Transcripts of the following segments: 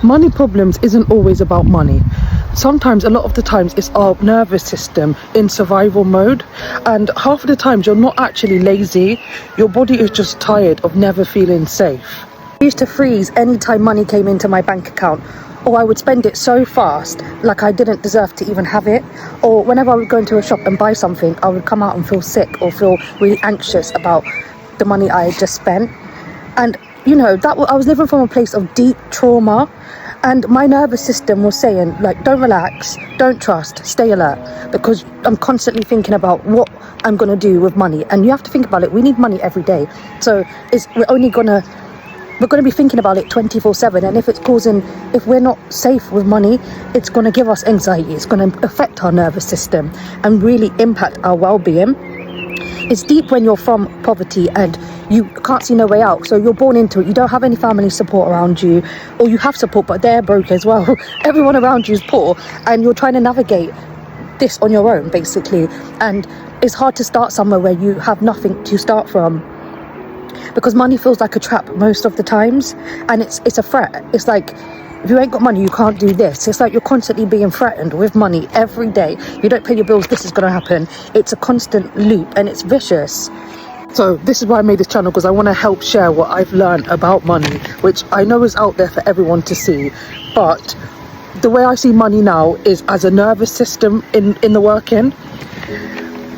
money problems isn't always about money. Sometimes, a lot of the times, it's our nervous system in survival mode, and half of the times you're not actually lazy, your body is just tired of never feeling safe. I used to freeze anytime money came into my bank account, or I would spend it so fast like I didn't deserve to even have it. Or whenever I would go into a shop and buy something, I would come out and feel sick or feel really anxious about the money I had just spent. And you know, I was living from a place of deep trauma, and my nervous system was saying, like, don't relax, don't trust, stay alert, because I'm constantly thinking about what I'm going to do with money. And you have to think about it, we need money every day. So we're going to be thinking about it 24/7. And if we're not safe with money, it's going to give us anxiety, it's going to affect our nervous system and really impact our well-being. It's deep when you're from poverty and you can't see no way out. So you're born into it. You don't have any family support around you, or you have support, but they're broke as well. Everyone around you is poor, and you're trying to navigate this on your own, basically. And it's hard to start somewhere where you have nothing to start from, because money feels like a trap most of the times, and it's a threat. It's like, if you ain't got money, you can't do this. It's like you're constantly being threatened with money every day. You don't pay your bills, this is going to happen. It's a constant loop, and it's vicious. So this is why I made this channel, because I want to help share what I've learned about money, which I know is out there for everyone to see. But the way I see money now is as a nervous system in the working.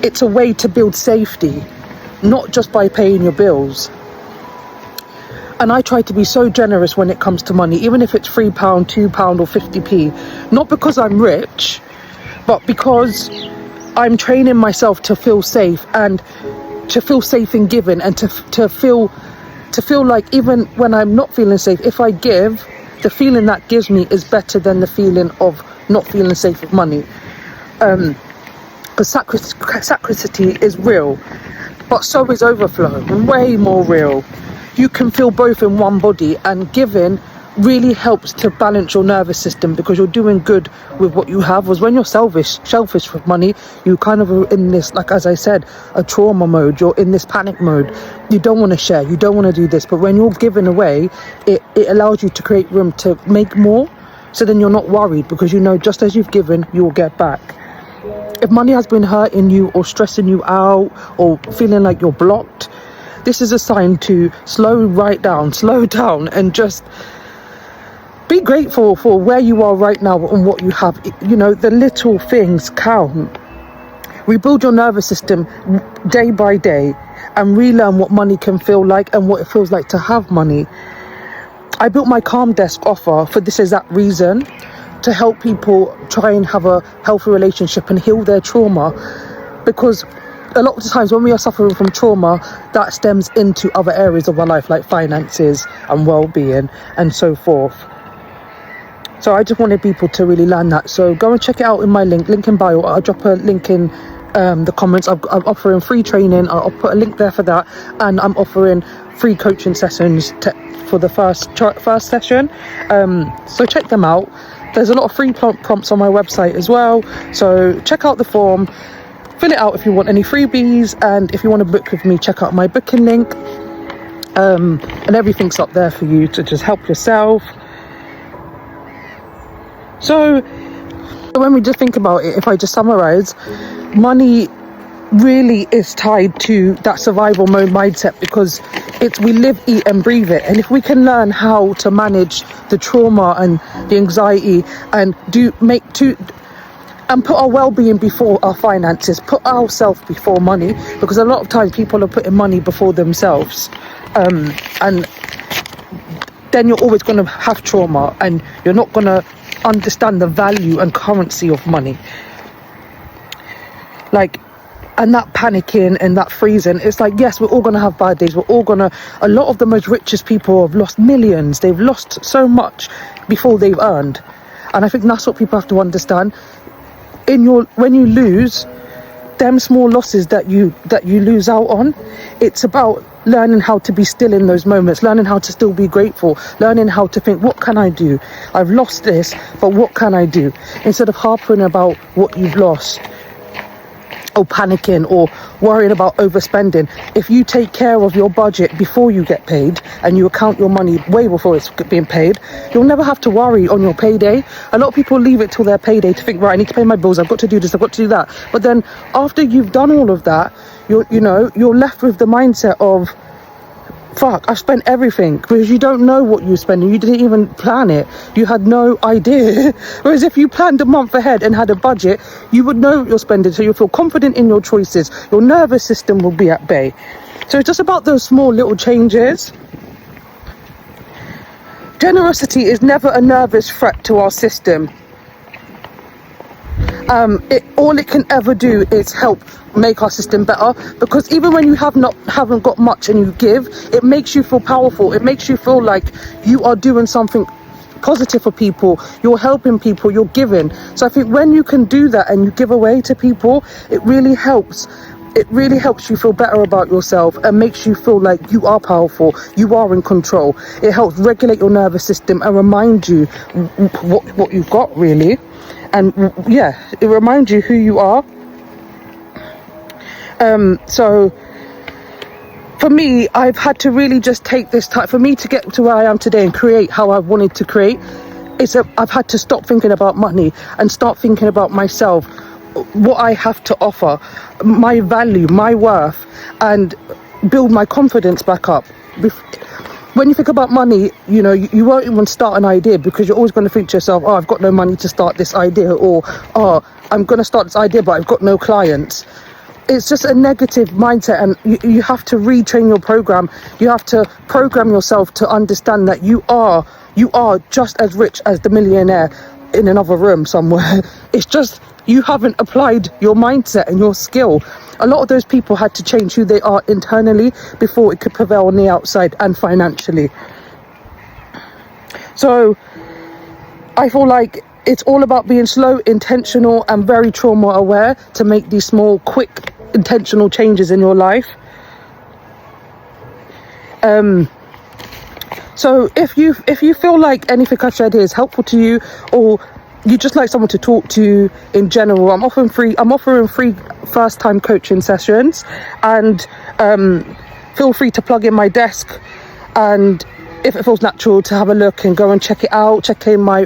It's a way to build safety, not just by paying your bills. And I try to be so generous when it comes to money, even if it's £3, £2 or 50p. Not because I'm rich, but because I'm training myself to feel safe, and to feel safe in giving, and to feel like even when I'm not feeling safe, if I give, the feeling that gives me is better than the feeling of not feeling safe with money. Because scarcity is real, but so is overflow, way more real. You can feel both in one body, and giving really helps to balance your nervous system, because you're doing good with what you have. Was when you're selfish with money, you kind of are in this, like as I said, a trauma mode. You're in this panic mode. You don't want to share, you don't want to do this. But when you're giving away, it allows you to create room to make more. So then you're not worried, because you know just as you've given, you will get back. If money has been hurting you or stressing you out or feeling like you're blocked, this is a sign to slow down and just be grateful for where you are right now and what you have. You know, the little things count. Rebuild your nervous system day by day and relearn what money can feel like and what it feels like to have money. I built my Calm Desk offer for this exact reason, to help people try and have a healthy relationship and heal their trauma, because a lot of the times when we are suffering from trauma, that stems into other areas of our life, like finances and well-being and so forth. So I just wanted people to really learn that. So go and check it out in my link in bio. I'll drop a link in the comments. I'm offering free training. I'll put a link there for that, and I'm offering free coaching sessions for the first session. So check them out. There's a lot of free prompts on my website as well. So check out the form. Fill it out if you want any freebies, and if you want to book with me, check out my booking link, and everything's up there for you to just help yourself. So when we just think about it, if I just summarize, money really is tied to that survival mode mindset, because we live, eat and breathe it. And if we can learn how to manage the trauma and the anxiety and and put our well-being before our finances, put ourselves before money, because a lot of times people are putting money before themselves, and then you're always going to have trauma, and you're not going to understand the value and currency of money. And that panicking and that freezing, it's like, yes, we're all going to have bad days. A lot of the most richest people have lost millions. They've lost so much before they've earned. And I think that's what people have to understand. When you lose them small losses that you lose out on, it's about learning how to be still in those moments, learning how to still be grateful, learning how to think, what can I do? I've lost this, but what can I do? Instead of harping about what you've lost. or panicking or worrying about overspending. If you take care of your budget before you get paid and you account your money way before it's being paid, you'll never have to worry on your payday. A lot of people leave it till their payday to think, right, I need to pay my bills, I've got to do this, I've got to do that. But then after you've done all of that, you're left with the mindset of, fuck, I've spent everything, because you don't know what you're spending. You didn't even plan it. You had no idea. Whereas if you planned a month ahead and had a budget, you would know what you're spending, so you'll feel confident in your choices. Your nervous system will be at bay. So it's just about those small little changes. Generosity is never a nervous threat to our system. All it can ever do is help make our system better, because even when you haven't got much and you give, it makes you feel powerful. It makes you feel like you are doing something positive for people, you're helping people, you're giving. So I think when you can do that and you give away to people, it really helps you feel better about yourself and makes you feel like you are powerful, you are in control. It helps regulate your nervous system and remind you what you've got, really. And yeah, it reminds you who you are. So for me, I've had to really just take this time for me to get to where I am today and create how I wanted to create. I've had to stop thinking about money and start thinking about myself, what I have to offer, my value, my worth, and build my confidence back up. When you think about money, you won't even start an idea, because you're always going to think to yourself, oh, I've got no money to start this idea, or oh, I'm going to start this idea but I've got no clients. It's just a negative mindset, and you have to retrain your program. You have to program yourself to understand that you are just as rich as the millionaire in another room somewhere. It's just you haven't applied your mindset and your skill. A lot of those people had to change who they are internally before it could prevail on the outside and financially. So I feel like it's all about being slow, intentional, and very trauma aware to make these small, quick, intentional changes in your life. So if you feel like anything I've said here is helpful to you, or you just like someone to talk to in general, I'm offering free first time coaching sessions, and feel free to plug in my desk, and if it feels natural, to have a look and go and check it out, check out my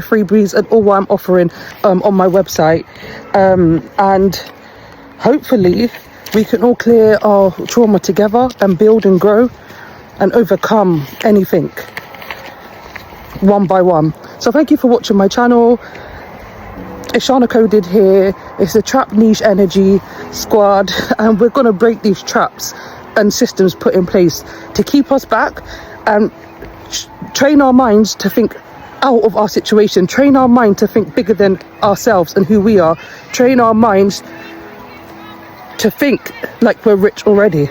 freebies and all what I'm offering on my website, and hopefully we can all clear our trauma together and build and grow and overcome anything one by one. So thank you for watching my channel. It's Shana Coded here. It's a trap niche energy squad, and we're going to break these traps and systems put in place to keep us back and train our minds to think out of our situation, train our mind to think bigger than ourselves and who we are, train our minds to think like we're rich already.